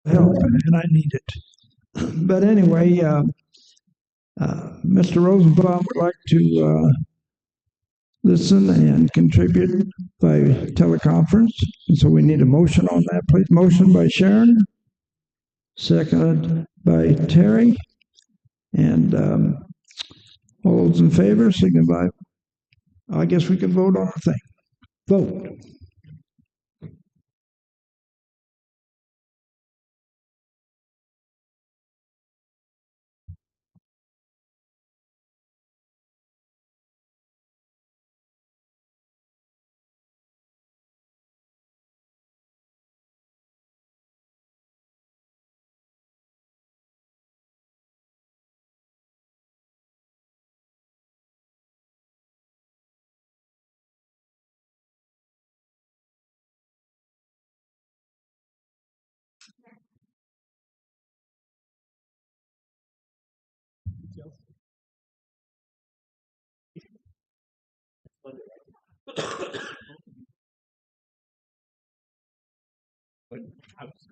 help, and I need it. But anyway, Mr. Rosenbaum would like to listen and contribute by teleconference. And so we need a motion on that, please. Motion by Sharon, seconded by Terry. And all those in favor signify. I guess we can vote on the thing. Vote.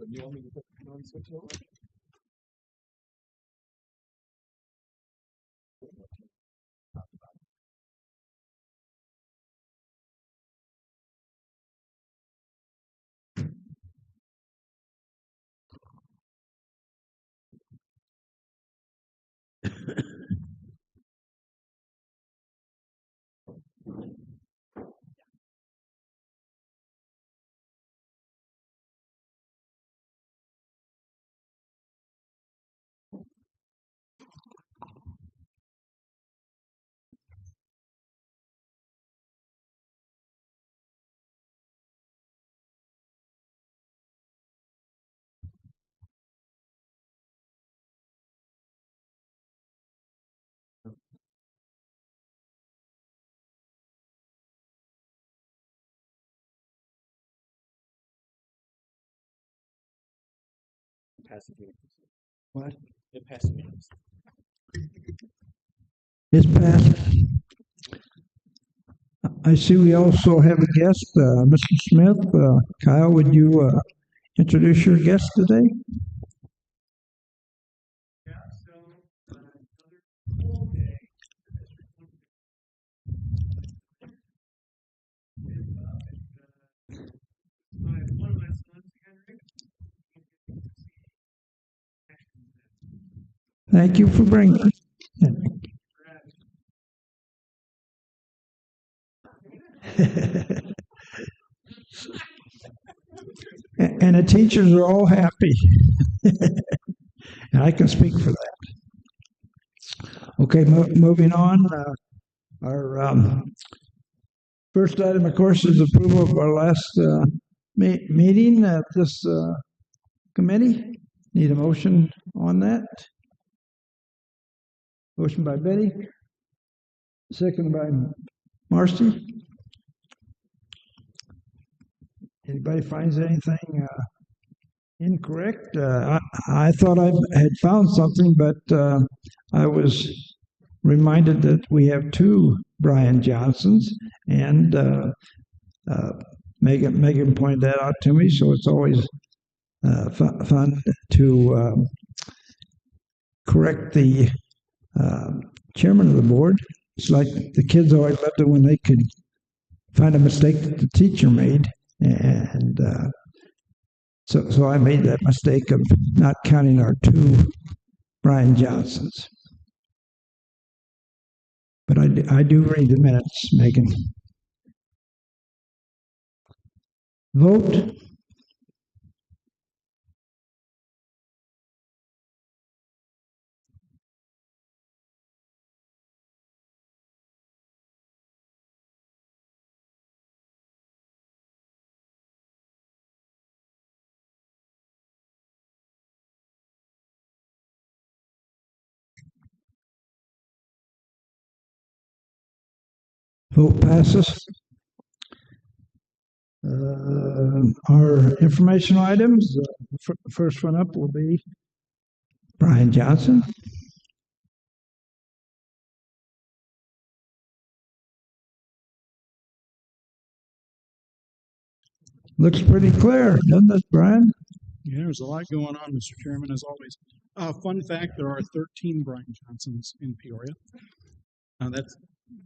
You want me to switch over? What? It passed me. It's passed. I see we also have a guest, Mr. Smith. Kyle, would you introduce your guest today? Thank you for bringing it. And the teachers are all happy. And I can speak for that. Okay, moving on. Our first item, of course, is approval of our last meeting at this committee. Need a motion on that? Motion by Betty, second by Marcy. Anybody finds anything incorrect? I thought I had found something, but I was reminded that we have two Brian Johnsons, and Megan pointed that out to me, so it's always fun to correct the chairman of the board. It's like the kids always loved it when they could find a mistake that the teacher made, and so I made that mistake of not counting our two Brian Johnsons. But I do read the minutes, Megan. Vote. Vote passes. Our informational items, first one up will be Brian Johnson. Looks pretty clear, doesn't it, Brian? Yeah, there's a lot going on, Mr. Chairman, as always. Fun fact, there are 13 Brian Johnsons in Peoria.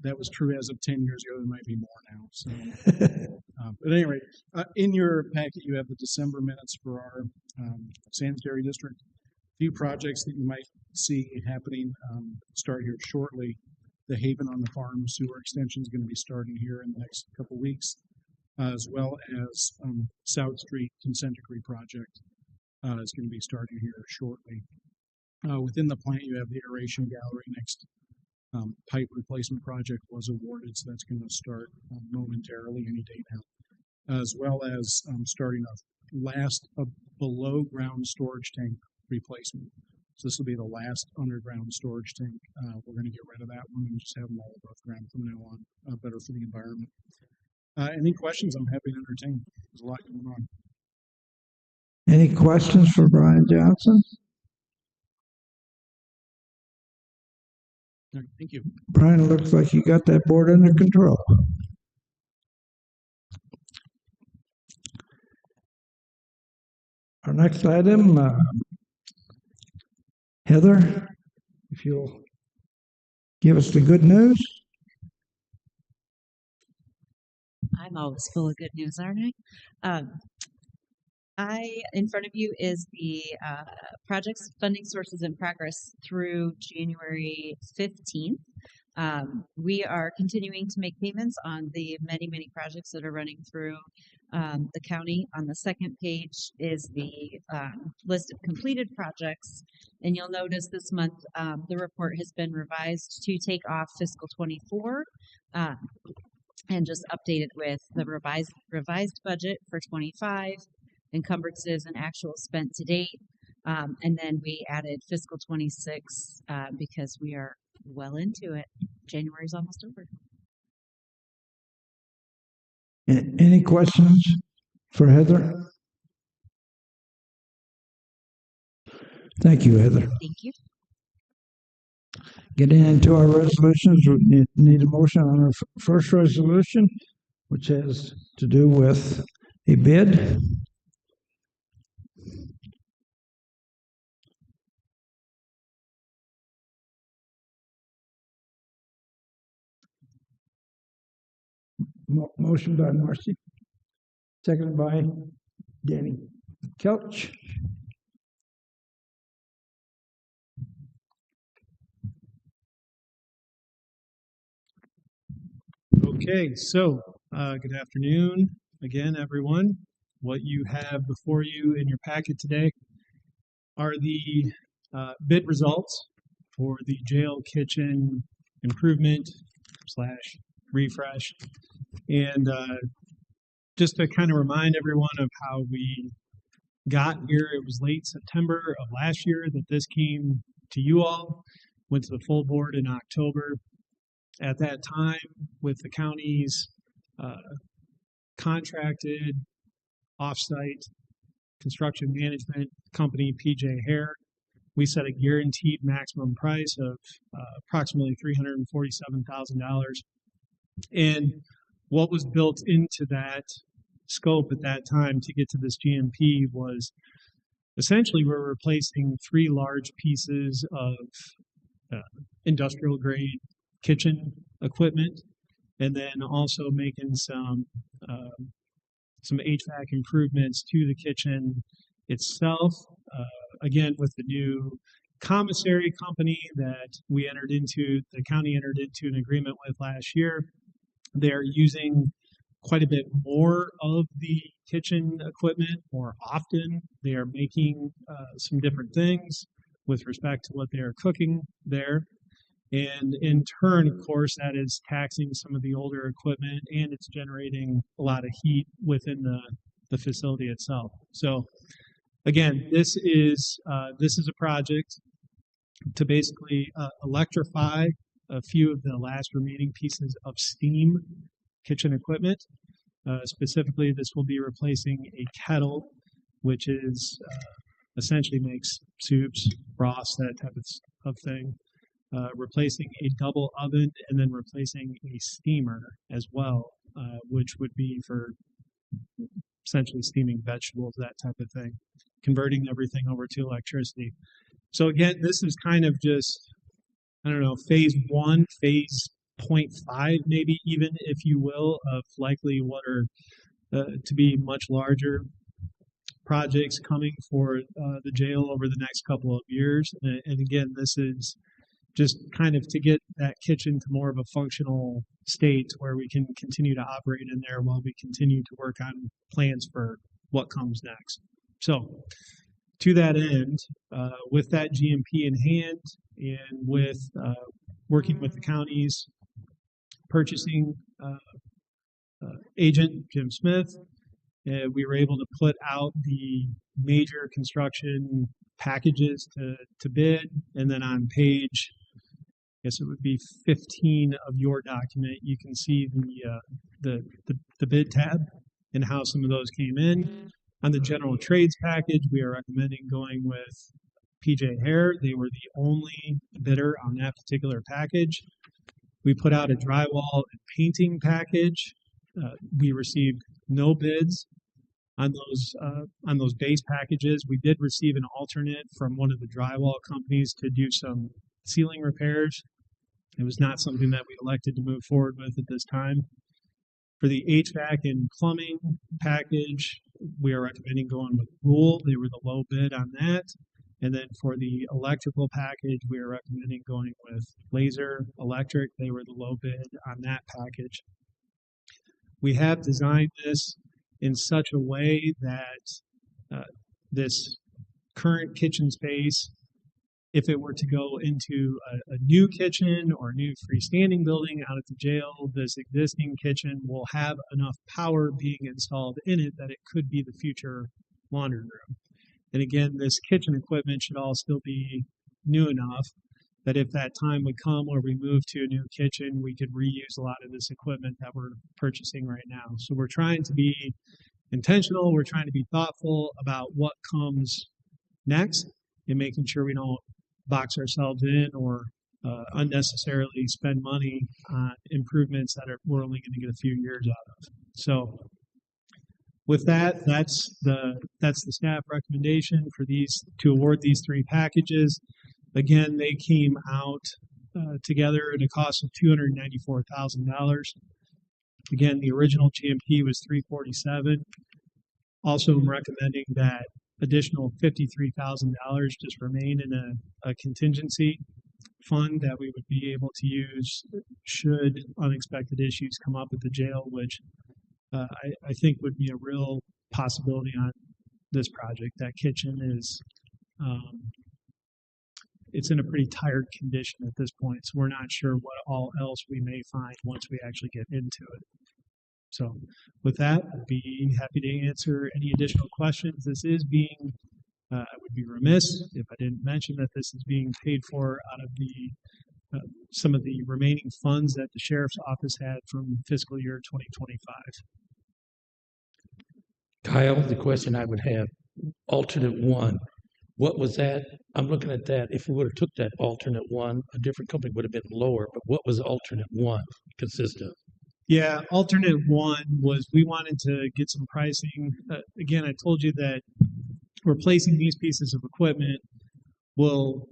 That was true as of 10 years ago. There might be more now. So, but at any rate, in your packet, you have the December minutes for our sanitary district. A few projects that you might see happening start here shortly. The Haven on the Farm sewer extension is going to be starting here in the next couple weeks, as well as South Street consent decree project is going to be starting here shortly. Within the plant, you have the aeration gallery. Next pipe replacement project was awarded, so that's going to start momentarily, any day now, as well as starting a below ground storage tank replacement. So this will be the last underground storage tank. We're going to get rid of that one and just have them all above ground from now on, better for the environment. Any questions? I'm happy to entertain. There's a lot going on. Any questions for Brian Johnson? All right, thank you. Brian, looks like you got that board under control. Our next item, Heather, if you'll give us the good news. I'm always full of good news, aren't I? In front of you is the project's funding sources in progress through January 15th. We are continuing to make payments on the many, many projects that are running through the county. On the second page is the list of completed projects. And you'll notice this month the report has been revised to take off fiscal 24 and just update it with the revised budget for 25, encumbrances and actual spent to date. And then we added fiscal 26 because we are well into it. January's almost over. Any questions for Heather? Thank you, Heather. Thank you. Getting into our resolutions, we need a motion on our first resolution, which has to do with a bid. Motion by Marcy, seconded by Danny Kelch. Okay, so good afternoon again, everyone. What you have before you in your packet today are the bid results for the jail kitchen improvement / refresh. And just to kind of remind everyone of how we got here, it was late September of last year that this came to you all, went to the full board in October. At that time, with the county's contracted offsite construction management company, PJ Hare, we set a guaranteed maximum price of approximately $347,000. And what was built into that scope at that time to get to this GMP was essentially we're replacing 3 large pieces of industrial grade kitchen equipment, and then also making some HVAC improvements to the kitchen itself. Again, with the new commissary company that the county entered into an agreement with last year, they're using quite a bit more of the kitchen equipment more often. They are making some different things with respect to what they are cooking there. And in turn, of course, that is taxing some of the older equipment, and it's generating a lot of heat within the facility itself. So again, this is a project to basically electrify a few of the last remaining pieces of steam kitchen equipment. Specifically, this will be replacing a kettle, which is essentially makes soups, broths, that type of thing. Replacing a double oven, and then replacing a steamer as well, which would be for essentially steaming vegetables, that type of thing, converting everything over to electricity. So again, this is kind of just, I don't know, phase one, phase 0.5, maybe even, if you will, of likely what are to be much larger projects coming for the jail over the next couple of years. And again, this is just kind of to get that kitchen to more of a functional state where we can continue to operate in there while we continue to work on plans for what comes next. So to that end, with that GMP in hand and with working with the county's purchasing agent, Jim Smith, we were able to put out the major construction packages to bid. And then on page, I guess it would be 15 of your document, you can see the bid tab and how some of those came in. On the general trades package, we are recommending going with PJ Hare. They were the only bidder on that particular package. We put out a drywall and painting package. We received no bids on those base packages. We did receive an alternate from one of the drywall companies to do some ceiling repairs. It was not something that we elected to move forward with at this time. For the HVAC and plumbing package, we are recommending going with Rule. They were the low bid on that. And then for the electrical package, we are recommending going with Laser Electric. They were the low bid on that package. We have designed this in such a way that this current kitchen space, if it were to go into a new kitchen or a new freestanding building out at the jail, this existing kitchen will have enough power being installed in it that it could be the future laundry room. And again, this kitchen equipment should all still be new enough that if that time would come where we move to a new kitchen, we could reuse a lot of this equipment that we're purchasing right now. So we're trying to be intentional. We're trying to be thoughtful about what comes next and making sure we don't box ourselves in or unnecessarily spend money on improvements that we're only going to get a few years out of. So with that, that's the staff recommendation for these to award these three packages. Again, they came out together at a cost of $294,000. Again, the original GMP was $347,000. Also, I'm recommending that additional $53,000 just remain in a contingency fund that we would be able to use should unexpected issues come up at the jail, which I think would be a real possibility on this project. That kitchen is it's in a pretty tired condition at this point, so we're not sure what all else we may find once we actually get into it. So with that, I'd be happy to answer any additional questions. This is being, I would be remiss if I didn't mention that this is being paid for out of the some of the remaining funds that the Sheriff's Office had from fiscal year 2025. Kyle, the question I would have, alternate one, what was that? I'm looking at that. If we would have took that alternate one, a different company would have been lower, but what was alternate one consist of? Yeah, alternate one was we wanted to get some pricing. Again, I told you that replacing these pieces of equipment will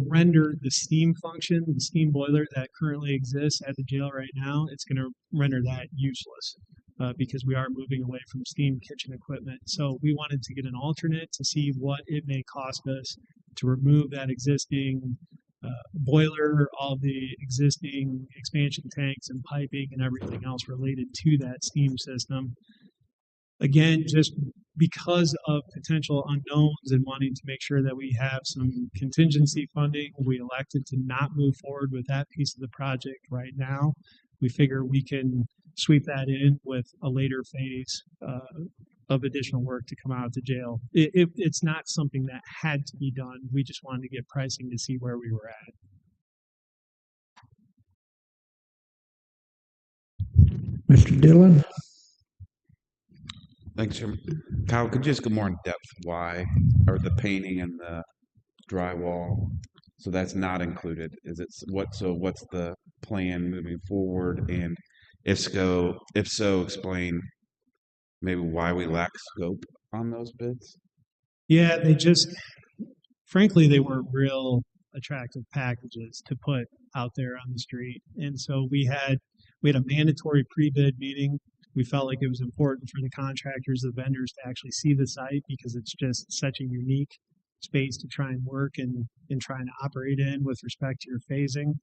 render the steam function, the steam boiler that currently exists at the jail right now, it's going to render that useless because we are moving away from steam kitchen equipment. So we wanted to get an alternate to see what it may cost us to remove that existing boiler, all the existing expansion tanks and piping and everything else related to that steam system. Again, just because of potential unknowns and wanting to make sure that we have some contingency funding, we elected to not move forward with that piece of the project right now. We figure we can sweep that in with a later phase of additional work to come out of the jail. It's not something that had to be done. We just wanted to get pricing to see where we were at. Mr. Dillon? Thanks, Chairman. Kyle, could you just go more in depth why, or the painting and the drywall? So that's not included. Is it what? So what's the plan moving forward? And if so, explain maybe why we lack scope on those bids? Yeah, frankly, they weren't real attractive packages to put out there on the street. And so we had a mandatory pre-bid meeting. We felt like it was important for the contractors, the vendors to actually see the site because it's just such a unique space to try and work and try and operate in with respect to your phasing.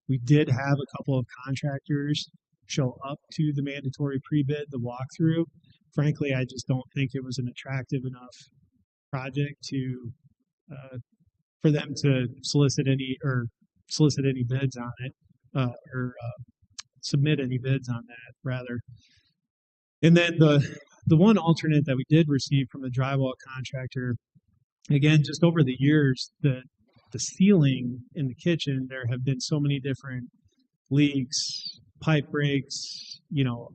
We did have a couple of contractors show up to the mandatory pre-bid, the walkthrough. Frankly, I just don't think it was an attractive enough project to for them to solicit any bids on it, or submit any bids on that rather. And then the one alternate that we did receive from the drywall contractor, again, just over the years, the ceiling in the kitchen, there have been so many different leaks, pipe breaks, new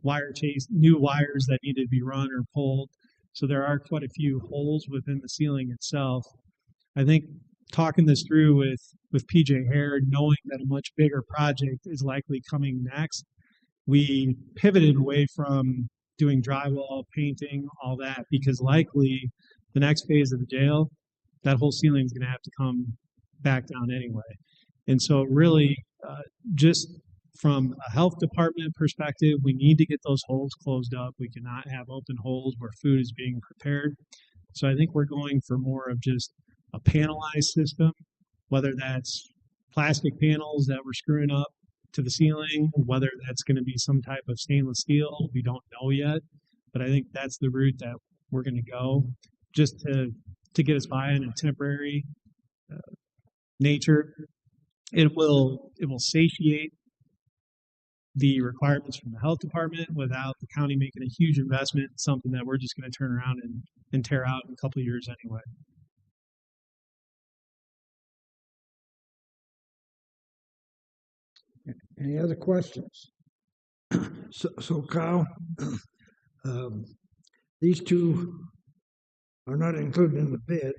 wires that needed to be run or pulled. So there are quite a few holes within the ceiling itself. I think talking this through with PJ Hare, knowing that a much bigger project is likely coming next, we pivoted away from doing drywall, painting, all that, because likely the next phase of the jail, that whole ceiling is going to have to come back down anyway. And so really, just from a health department perspective, we need to get those holes closed up. We cannot have open holes where food is being prepared. So I think we're going for more of just a panelized system, whether that's plastic panels that we're screwing up to the ceiling, whether that's going to be some type of stainless steel, we don't know yet. But I think that's the route that we're going to go, just to get us by in a temporary nature. It will satiate the requirements from the health department without the county making a huge investment, something that we're just going to turn around and tear out in a couple of years anyway. Any other questions? So Kyle, these two are not included in the bid.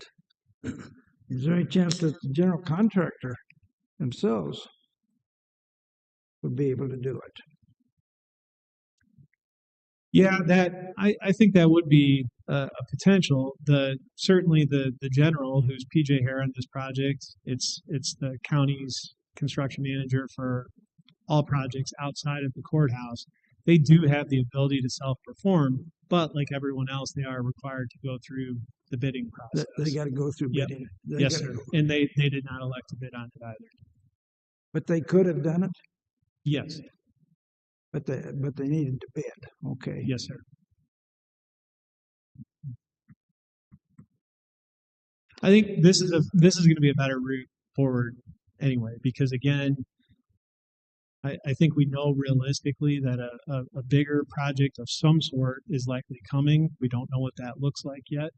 Is there any chance that the general contractor themselves would be able to do it? Yeah, I think that would be a potential. Certainly the general, who's PJ Hare on this project, it's the county's construction manager for all projects outside of the courthouse. They do have the ability to self-perform, but like everyone else, they are required to go through the bidding process. They got to go through Yep. bidding. Yes, sir. And they did not elect to bid on it either. But they could have done it. Yes. But they needed to bid. Okay. Yes, sir. I think this is going to be a better route forward anyway, because again, I think we know realistically that a bigger project of some sort is likely coming. We don't know what that looks like yet.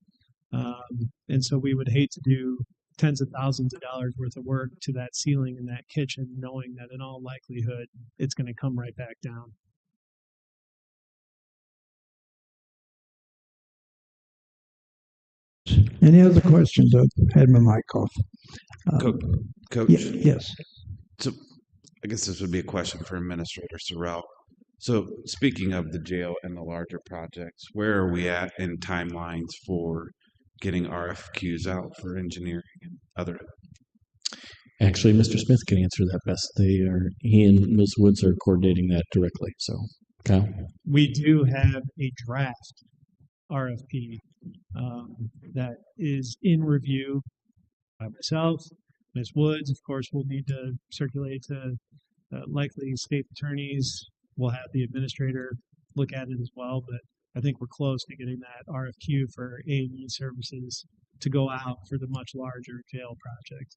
And so we would hate to do tens of thousands of dollars worth of work to that ceiling in that kitchen, knowing that in all likelihood, it's going to come right back down. Any other questions? I've had my mic off. Coach, Yes. so I guess this would be a question for Administrator Sorrell. So speaking of the jail and the larger projects, where are we at in timelines for getting RFQs out for engineering and other? Actually, Mr. Smith can answer that best. He and Ms. Woods are coordinating that directly. So, Kyle? We do have a draft RFP that is in review by myself, Ms. Woods. Of course, we'll need to circulate to likely state attorneys. We'll have the administrator look at it as well, but I think we're close to getting that RFQ for A&E services to go out for the much larger jail project.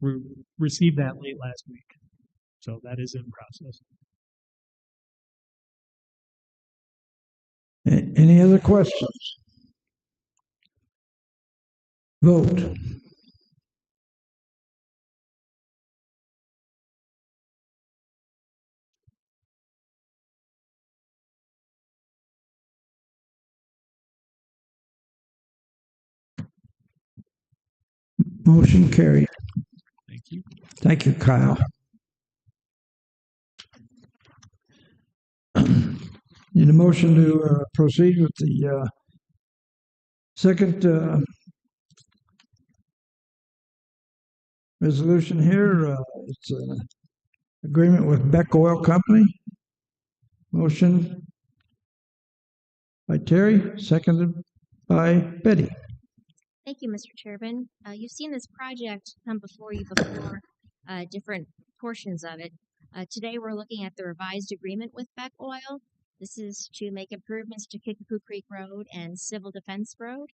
We received that late last week, so that is in process. Any other questions? Vote. Motion carried. Thank you. Thank you, Kyle. Need a motion to proceed with the second resolution here. It's an agreement with Beck Oil Company. Motion by Terry, seconded by Betty. Thank you, Mr. Chairman. You've seen this project come before you before, different portions of it. Today we're looking at the revised agreement with Beck Oil. This is to make improvements to Kickapoo Creek Road and Civil Defense Road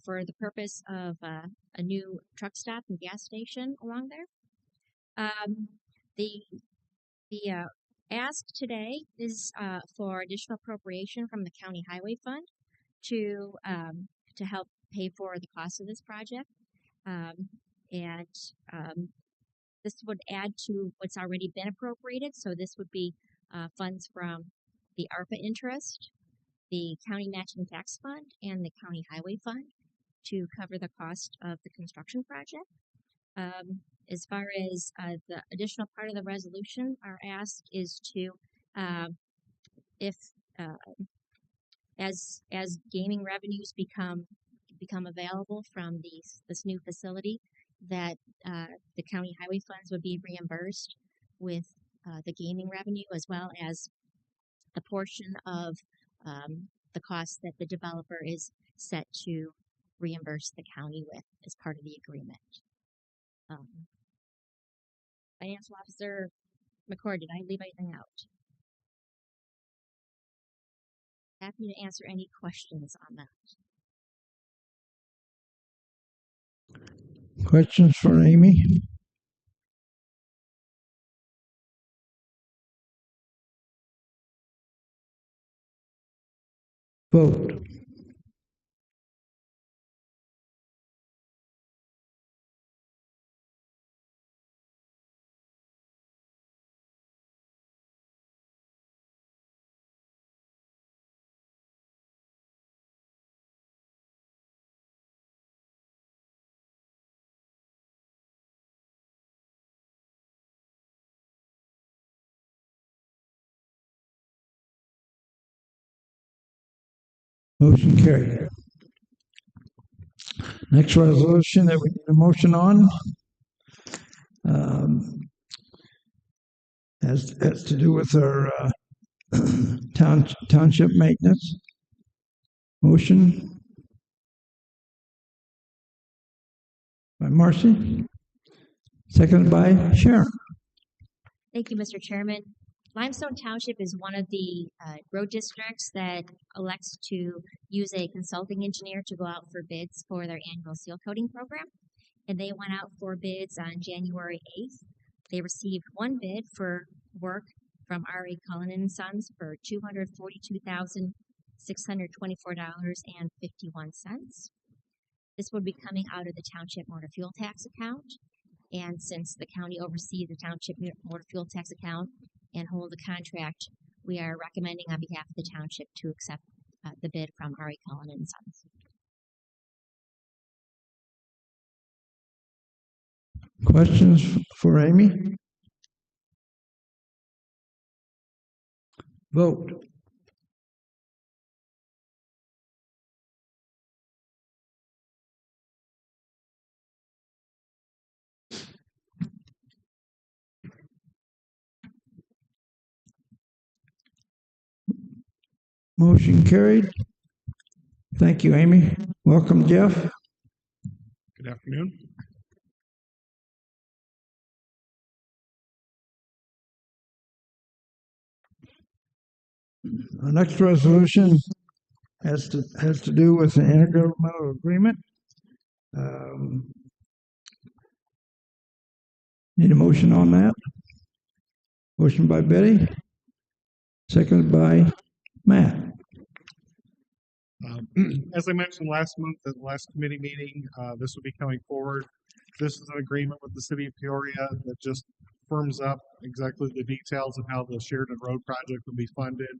for the purpose of a new truck stop and gas station along there. The ask today is for additional appropriation from the County Highway Fund to help pay for the cost of this project. This would add to what's already been appropriated. So this would be funds from the ARPA interest, the County Matching Tax Fund, and the County Highway Fund to cover the cost of the construction project. As far as the additional part of the resolution, our ask is to, as gaming revenues become available from this new facility, that the county highway funds would be reimbursed with the gaming revenue, as well as the portion of the cost that the developer is set to reimburse the county with as part of the agreement. Financial Officer McCord, did I leave anything out? Happy to answer any questions on that. Questions for Amy? Vote. Motion carried. Next resolution that we need a motion on has to do with our township maintenance. Motion by Marcy, seconded by Sharon. Thank you, Mr. Chairman. Limestone Township is one of the road districts that elects to use a consulting engineer to go out for bids for their annual seal coating program. And they went out for bids on January 8th. They received one bid for work from R.A. Cullinan & Sons for $242,624.51. This would be coming out of the Township Motor Fuel Tax account. And since the county oversees the Township Motor Fuel Tax account and hold the contract, we are recommending on behalf of the township to accept the bid from R.A. Cullinan & Sons. Questions for Amy? Vote. Motion carried. Thank you, Amy. Welcome, Jeff. Good afternoon. Our next resolution has to do with the intergovernmental agreement. Need a motion on that? Motion by Betty, seconded by Matt. As I mentioned last month at the last committee meeting, this will be coming forward. This is an agreement with the city of Peoria that just firms up exactly the details of how the Sheridan Road project will be funded.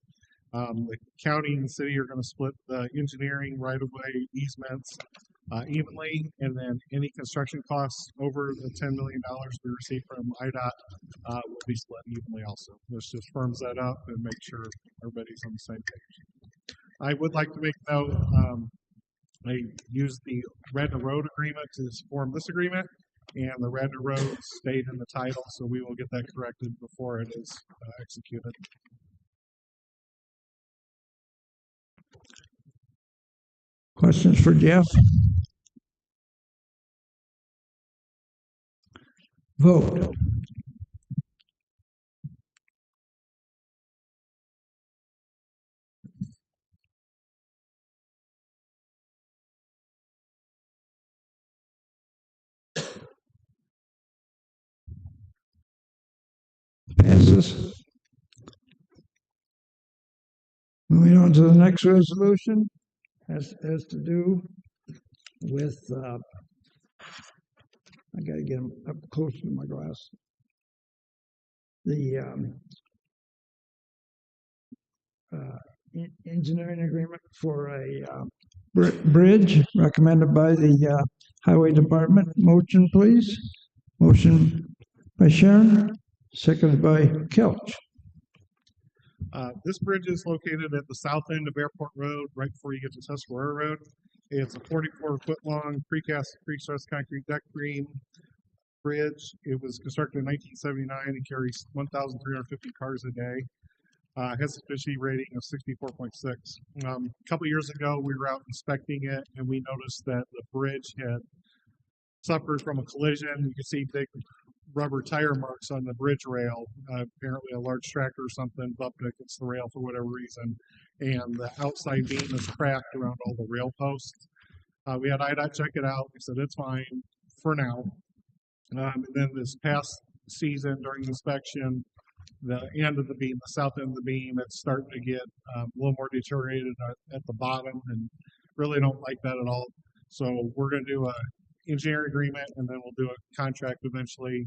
The county and the city are going to split the engineering, right-of-way, easements, evenly, and then any construction costs over the $10 million we receive from IDOT will be split evenly also. This just firms that up and makes sure everybody's on the same page. I would like to make note, I used the Red Road agreement to form this agreement, and the Red Road stayed in the title, so we will get that corrected before it is executed. Questions for Jeff? Vote. Passes. Moving on to the next resolution, has to do with, I gotta get them up close to my glass. The engineering agreement for a bridge recommended by the Highway Department. Motion, please. Motion by Sharon, seconded by Kelch. This bridge is located at the south end of Airport Road, right before you get to Tuscarora Road. It's a 44-foot-long precast pre-stressed concrete deck beam bridge. It was constructed in 1979 and carries 1,350 cars a day. Has a efficiency rating of 64.6. A couple years ago, we were out inspecting it, and we noticed that the bridge had suffered from a collision. You can see big rubber tire marks on the bridge rail. Apparently a large tractor or something bumped against the rail for whatever reason. And the outside beam is cracked around all the rail posts. We had IDOT check it out. We said, it's fine for now. And then this past season during inspection, the end of the beam, the south end of the beam, it's starting to get a little more deteriorated at the bottom, and really don't like that at all. So we're going to do a engineering agreement, and then we'll do a contract eventually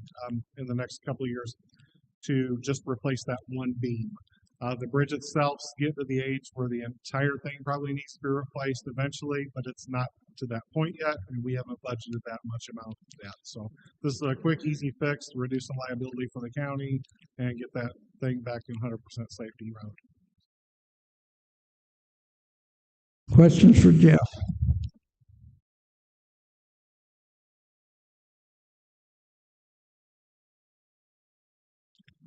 in the next couple of years to just replace that one beam. The bridge itself's getting to the age where the entire thing probably needs to be replaced eventually, but it's not to that point yet, and we haven't budgeted that much amount of that. So this is a quick, easy fix to reduce some liability for the county and get that thing back to 100% safety road. Questions for Jeff?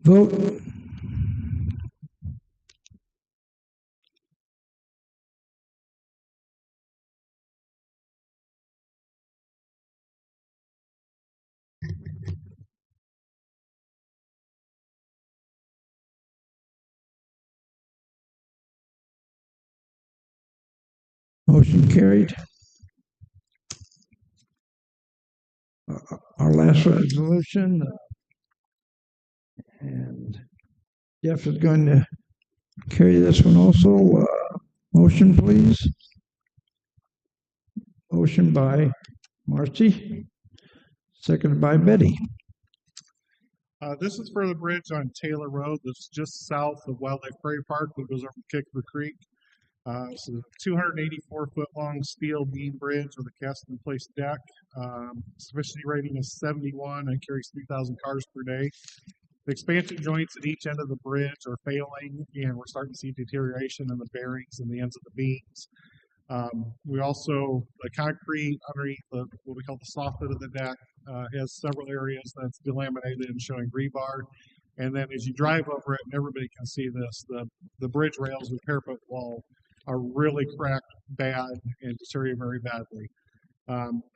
Vote. Motion carried. Our last resolution, and Jeff is going to carry this one also. Motion, please. Motion by Marcy, seconded by Betty. This is for the bridge on Taylor Road. This is just south of Wildlife Prairie Park that goes over Kickapoo Creek. It's a 284-foot-long steel beam bridge with a cast-in-place deck. Efficiency rating is 71 and carries 3,000 cars per day. The expansion joints at each end of the bridge are failing, and we're starting to see deterioration in the bearings and the ends of the beams. We also, the concrete underneath what we call the soffit of the deck has several areas that's delaminated and showing rebar. And then as you drive over it, and everybody can see this, the bridge rails and parapet wall are really cracked bad and deteriorating very badly.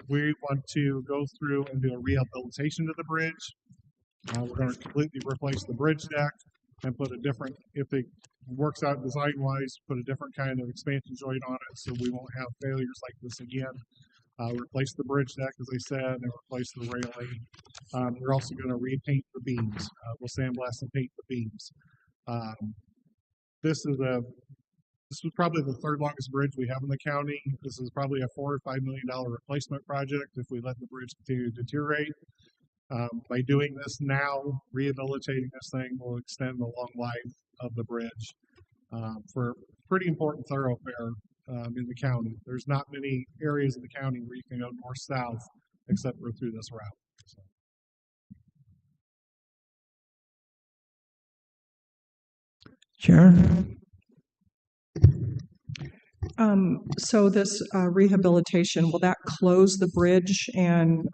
We want to go through and do a rehabilitation to the bridge. We're going to completely replace the bridge deck and put a different, if it works out design-wise, put a different kind of expansion joint on it so we won't have failures like this again. Replace the bridge deck, as I said, and replace the railing. We're also going to repaint the beams. We'll sandblast and paint the beams. This was probably the third longest bridge we have in the county. This is probably a $4 or $5 million replacement project if we let the bridge continue to deteriorate. By doing this now, rehabilitating this thing will extend the long life of the bridge for a pretty important thoroughfare in the county. There's not many areas in the county where you can go north-south except for through this route. So, Sharon? So this rehabilitation, will that close the bridge, and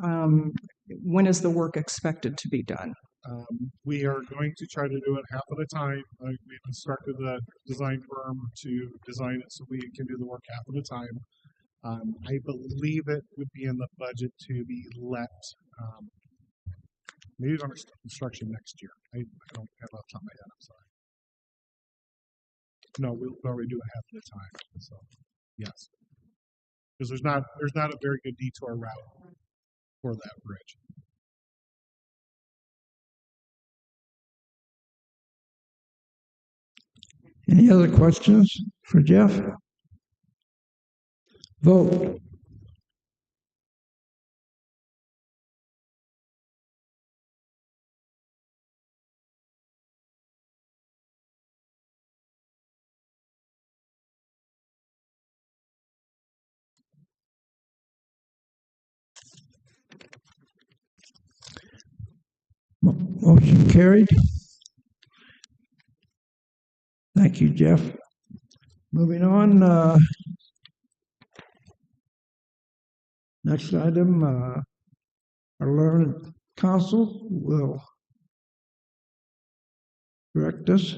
when is the work expected to be done? We are going to try to do it half at a time. We instructed the design firm to design it so we can do the work half at a time. I believe it would be in the budget to be let, maybe under construction next year. I don't have it off the top of my head, I'm sorry. No, we'll already do it half at a time, so, yes. Because there's not a very good detour route for that bridge. Any other questions for Jeff? Vote. Motion carried. Thank you, Jeff. Moving on, next item, our learned council will direct us.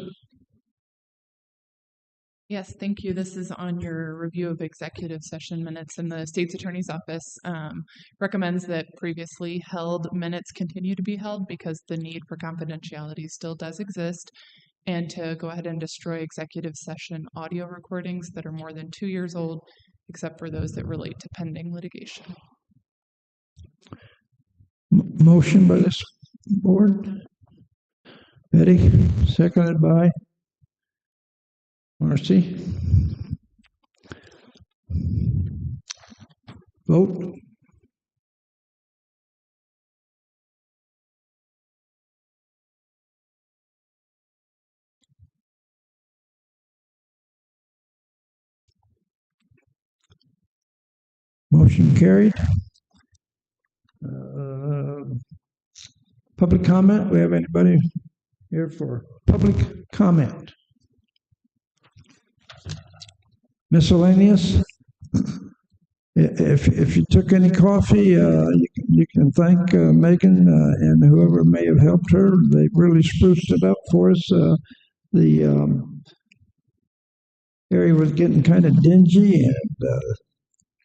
Yes, thank you. This is on your review of executive session minutes, and the state's attorney's office recommends that previously held minutes continue to be held because the need for confidentiality still does exist, and to go ahead and destroy executive session audio recordings that are more than 2 years old, except for those that relate to pending litigation. Motion by this board. Betty, seconded by Marcy. Vote. Motion carried. Public comment. We have anybody here for public comment? Miscellaneous. If you took any coffee, you can thank Megan and whoever may have helped her. They really spruced it up for us. The area was getting kind of dingy,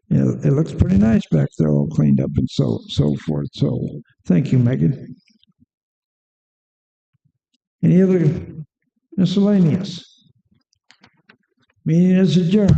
and it looks pretty nice back there, all cleaned up and so forth. So thank you, Megan. Any other miscellaneous? Meeting is adjourned.